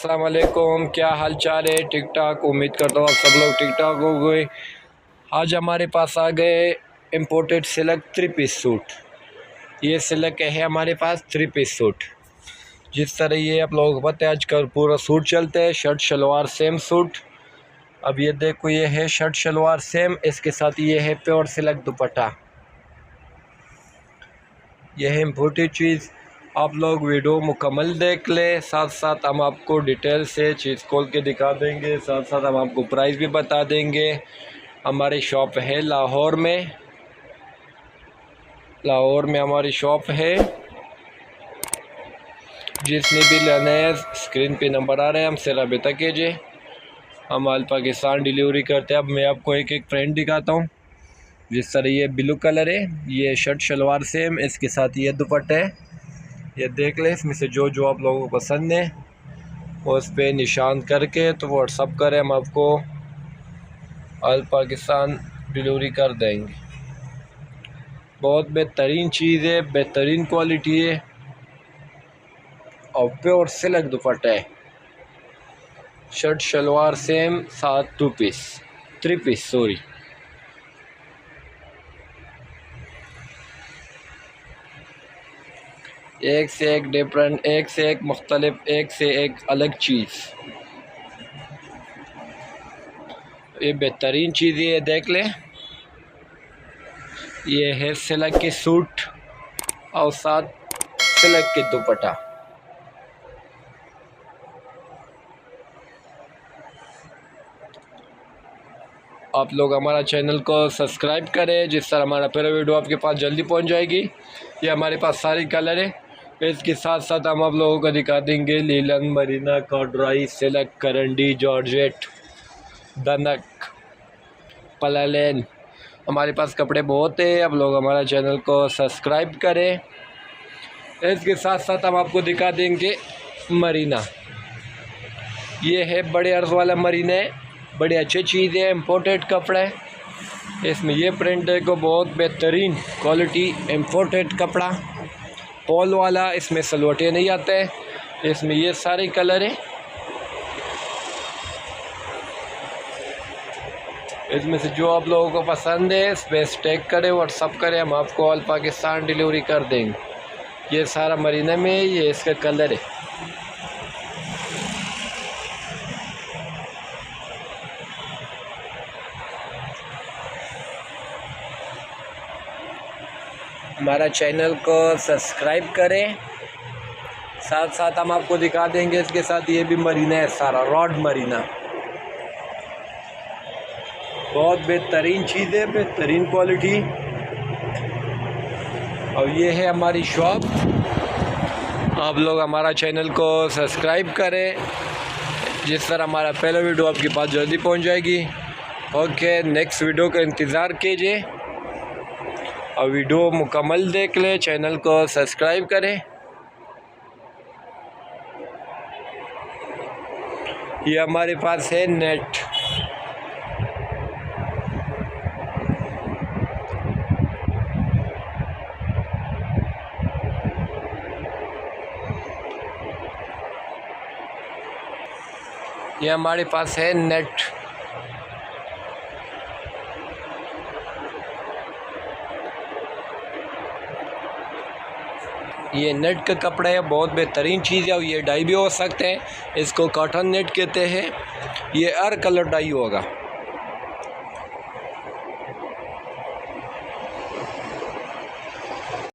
अस्सलाम वालेकुम, क्या हाल चाल है? ठीक ठाक, उम्मीद करता हूँ आप सब लोग ठीक ठाक हो गए। आज हमारे पास आ गए इम्पोर्टेड सिल्क 3 पीस सूट। ये सिल्क है हमारे पास 3 पीस सूट। जिस तरह ये आप लोगों को पता है आजकल पूरा सूट चलता है, शर्ट शलवार सेम सूट। अब ये देखो, ये है शर्ट शलवार सेम, इसके साथ ये है प्योर सिल्क दुपट्टा। यह है इम्पोर्टेड चीज़। आप लोग वीडियो मुकम्मल देख ले, साथ साथ हम आपको डिटेल से चीज़ खोल के दिखा देंगे, साथ साथ हम आपको प्राइस भी बता देंगे। हमारी शॉप है लाहौर में हमारी शॉप है। जिसने भी लेना है स्क्रीन पे नंबर आ रहा है, हमसे रब्ता कीजिए। हम ऑल पाकिस्तान डिलीवरी करते हैं। अब मैं आपको एक एक प्रिंट दिखाता हूँ। जिस तरह ये ब्लू कलर है, ये शर्ट शलवार सेम, इसके साथ ये दुपट्टा है। ये देख लें, इसमें से जो जो आप लोगों को पसंद है वो उस पर निशान करके तो व्हाट्सअप करें, हम आपको ऑल पाकिस्तान डिलीवरी कर देंगे। बहुत बेहतरीन चीज़ है, बेहतरीन क्वालिटी है और प्योर सिल्क दुपट्टा है। शर्ट शलवार सेम, साथ 3 पीस सॉरी। एक से एक डिफरेंट, एक से एक मुख्तलिफ, एक से एक अलग चीज़। ये बेहतरीन चीज़ है, देख लें। ये है सिल्क के सूट और साथ सिल्क के दुपट्टा। आप लोग हमारा चैनल को सब्सक्राइब करें, जिस तरह हमारा पहला वीडियो आपके पास जल्दी पहुंच जाएगी। ये हमारे पास सारी कलर है। इसके साथ साथ हम आप लोगों को दिखा देंगे लीलन, मरीना, कॉर्डराई, सिल्क, करंडी, जॉर्जेट, दनक, पलालेन। हमारे पास कपड़े बहुत है। आप लोग हमारा चैनल को सब्सक्राइब करें। इसके साथ साथ हम आपको दिखा देंगे मरीना। ये है बड़े अर्ज वाला मरीना है, बड़ी अच्छी चीज़ है, इम्पोर्टेड कपड़ा है। इसमें ये प्रिंट देखो, बहुत बेहतरीन क्वालिटी इम्पोर्टेड कपड़ा, पॉल वाला। इसमें सलवटे नहीं आते हैं। इसमें ये सारे कलर हैं। इसमें से जो आप लोगों को पसंद है स्पेस टैग करें, व्हाट्सअप करें, हम आपको ऑल पाकिस्तान डिलीवरी कर देंगे। ये सारा मरीना में, ये इसका कलर है। हमारा चैनल को सब्सक्राइब करें। साथ साथ हम आपको दिखा देंगे इसके साथ ये भी मरीना है, सारा रॉड मरीना। बहुत बेहतरीन चीज़ है, बेहतरीन क्वालिटी। और ये है हमारी शॉप। आप लोग हमारा चैनल को सब्सक्राइब करें, जिस तरह हमारा पहला वीडियो आपके पास जल्दी पहुंच जाएगी। ओके, नेक्स्ट वीडियो का इंतज़ार कीजिए और वीडियो मुकम्मल देख लें। चैनल को सब्सक्राइब करें। ये हमारे पास है नेट। ये हमारे पास है नेट। ये नेट का कपड़ा है, बहुत बेहतरीन चीज़ है और ये डाई भी हो सकते हैं। इसको कॉटन नेट कहते हैं। ये हर कलर डाई होगा।